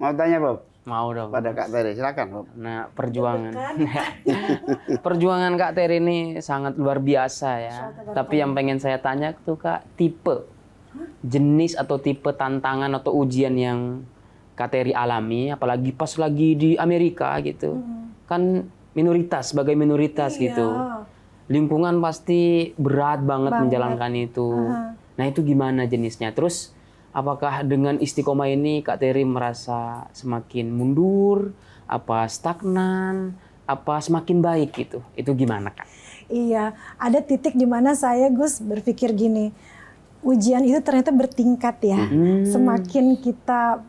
Mau tanya Bob? Mau dong. Pada Kak Teri, silakan Bob. Nah, perjuangan Kak Teri ini sangat luar biasa ya. Tapi yang pengen saya tanya tuh Kak, tipe, jenis atau tipe tantangan atau ujian yang Kak Teri alami, apalagi pas lagi di Amerika gitu. Kan minoritas, sebagai minoritas gitu. Lingkungan pasti berat banget menjalankan itu. Nah itu gimana jenisnya? Terus apakah dengan istiqomah ini Kak Teri merasa semakin mundur, apa stagnan, apa semakin baik gitu? Itu gimana Kak? Iya, ada titik di mana saya Gus berpikir gini, ujian itu ternyata bertingkat ya. Semakin kita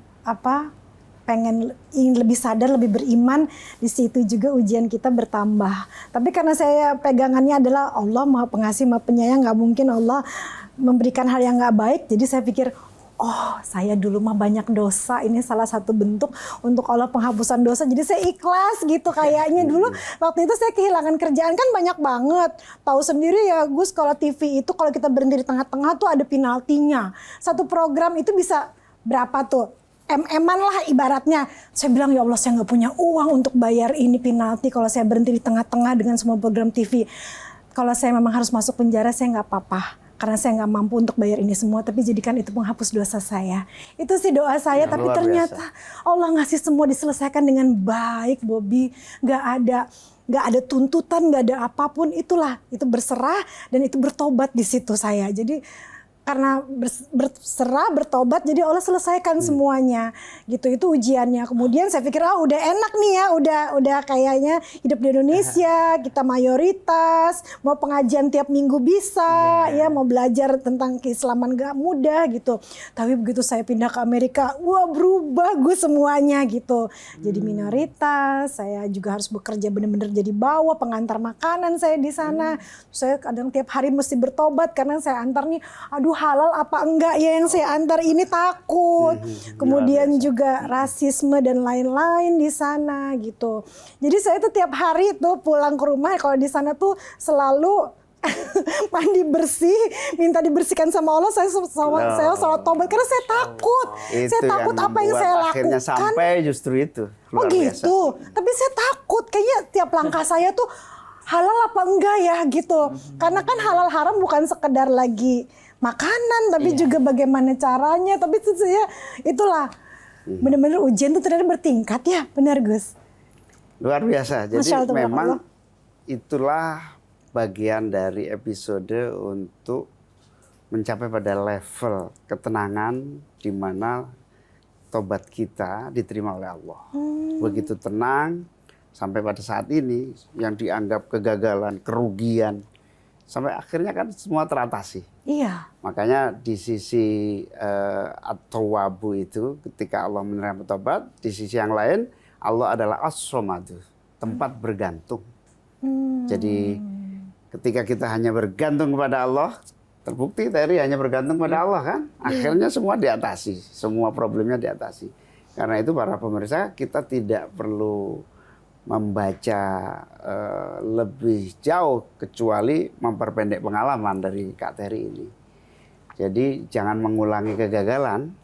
pengen ingin lebih sadar, lebih beriman, di situ juga ujian kita bertambah. Tapi karena saya pegangannya adalah Allah Maha Pengasih, Maha Penyayang, nggak mungkin Allah memberikan hal yang nggak baik. Jadi saya pikir, oh saya dulu mah banyak dosa, ini salah satu bentuk untuk Allah penghapusan dosa. Jadi saya ikhlas gitu kayaknya. Dulu waktu itu saya kehilangan kerjaan kan banyak banget. Tahu sendiri ya Gus, kalau TV itu kalau kita berhenti di tengah-tengah tuh ada penaltinya. Satu program itu bisa berapa tuh? MM-an lah ibaratnya. Saya bilang ya Allah saya nggak punya uang untuk bayar ini penalti kalau saya berhenti di tengah-tengah dengan semua program TV. Kalau saya memang harus masuk penjara saya nggak apa-apa. Karena saya nggak mampu untuk bayar ini semua, tapi jadikan itu penghapus dosa saya. Itu sih doa saya, tapi ternyata Allah ngasih semua diselesaikan dengan baik, Bobby. Nggak ada tuntutan, nggak ada apapun. Itulah, itu berserah dan itu bertobat di situ saya. Jadi karena berserah, bertobat, jadi Allah selesaikan semuanya. Gitu, itu ujiannya. Kemudian saya pikir, udah enak nih ya, udah kayaknya hidup di Indonesia, kita mayoritas, mau pengajian tiap minggu bisa, ya mau belajar tentang keislaman gak mudah gitu. Tapi begitu saya pindah ke Amerika, wah berubah gue semuanya gitu. Jadi minoritas, saya juga harus bekerja benar-benar jadi bawa, pengantar makanan saya di sana. Saya kadang tiap hari mesti bertobat karena saya antar nih, aduh halal apa enggak ya yang saya antar ini, takut. Kemudian juga rasisme dan lain-lain di sana gitu. Jadi saya tuh tiap hari tuh pulang ke rumah kalau di sana tuh selalu mandi bersih, minta dibersihkan sama Allah. Saya salat tobat karena saya takut. Saya takut apa yang saya lakukan. Akhirnya sampai justru itu. Oh gitu. Tapi saya takut kayaknya tiap langkah saya tuh halal apa enggak ya gitu. Karena kan halal haram bukan sekedar lagi makanan, tapi juga bagaimana caranya. Tapi saya itulah benar-benar ujian tuh ternyata bertingkat ya, benar Gus. Luar biasa. Jadi memang itulah bagian dari episode untuk mencapai pada level ketenangan di mana tobat kita diterima oleh Allah. Begitu tenang sampai pada saat ini yang dianggap kegagalan, kerugian, sampai akhirnya kan semua teratasi. Iya. Makanya di sisi at-tawwabu itu ketika Allah menerima tobat, di sisi yang lain Allah adalah as-somadu, tempat bergantung. Jadi ketika kita hanya bergantung kepada Allah, terbukti Teri hanya bergantung pada Allah kan, akhirnya semua diatasi, semua problemnya diatasi. Karena itu para pemirsa, kita tidak perlu membaca lebih jauh kecuali memperpendek pengalaman dari Kak Teri ini. Jadi jangan mengulangi kegagalan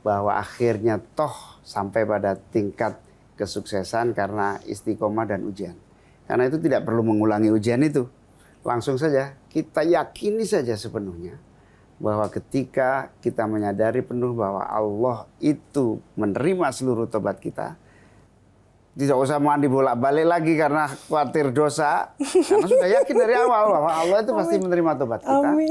bahwa akhirnya toh sampai pada tingkat kesuksesan karena istiqomah dan ujian. Karena itu tidak perlu mengulangi ujian itu. Langsung saja kita yakini saja sepenuhnya bahwa ketika kita menyadari penuh bahwa Allah itu menerima seluruh tobat kita, tidak usah mandi bolak-balik lagi karena khawatir dosa. Karena sudah yakin dari awal bahwa Allah itu pasti menerima tobat kita. Amin.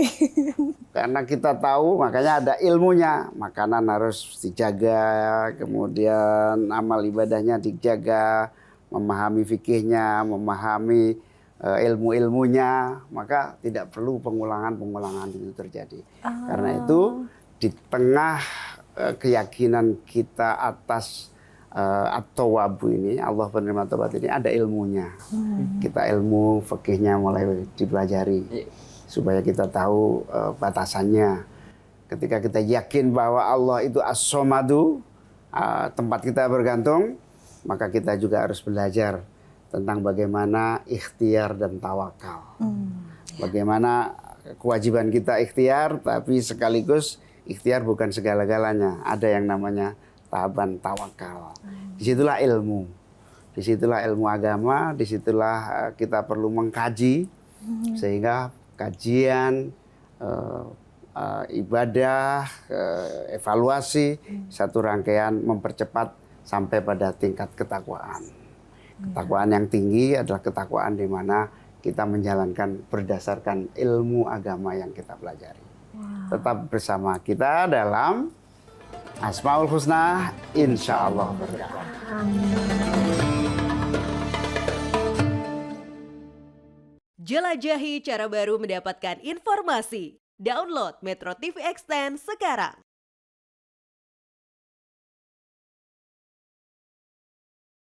Karena kita tahu, makanya ada ilmunya. Makanan harus dijaga, kemudian amal ibadahnya dijaga, memahami fikihnya, memahami ilmu-ilmunya. Maka tidak perlu pengulangan-pengulangan itu terjadi. Karena itu di tengah keyakinan kita atas at-tawwabu ini, Allah penerima tobat ini, ada ilmunya. Kita ilmu fikihnya mulai dipelajari supaya kita tahu batasannya. Ketika kita yakin bahwa Allah itu as-somadu, tempat kita bergantung, maka kita juga harus belajar tentang bagaimana ikhtiar dan tawakal. Bagaimana kewajiban kita ikhtiar, tapi sekaligus ikhtiar bukan segala-galanya. Ada yang namanya tahapan tawakal. Disitulah ilmu. Disitulah ilmu agama, disitulah kita perlu mengkaji, sehingga kajian, ibadah, evaluasi, satu rangkaian mempercepat sampai pada tingkat ketakwaan. Ketakwaan yang tinggi adalah ketakwaan di mana kita menjalankan berdasarkan ilmu agama yang kita pelajari. Tetap bersama kita dalam Asmaul Husna, insya Allah berkah. Jelajahi cara baru mendapatkan informasi. Download Metro TV Extend sekarang.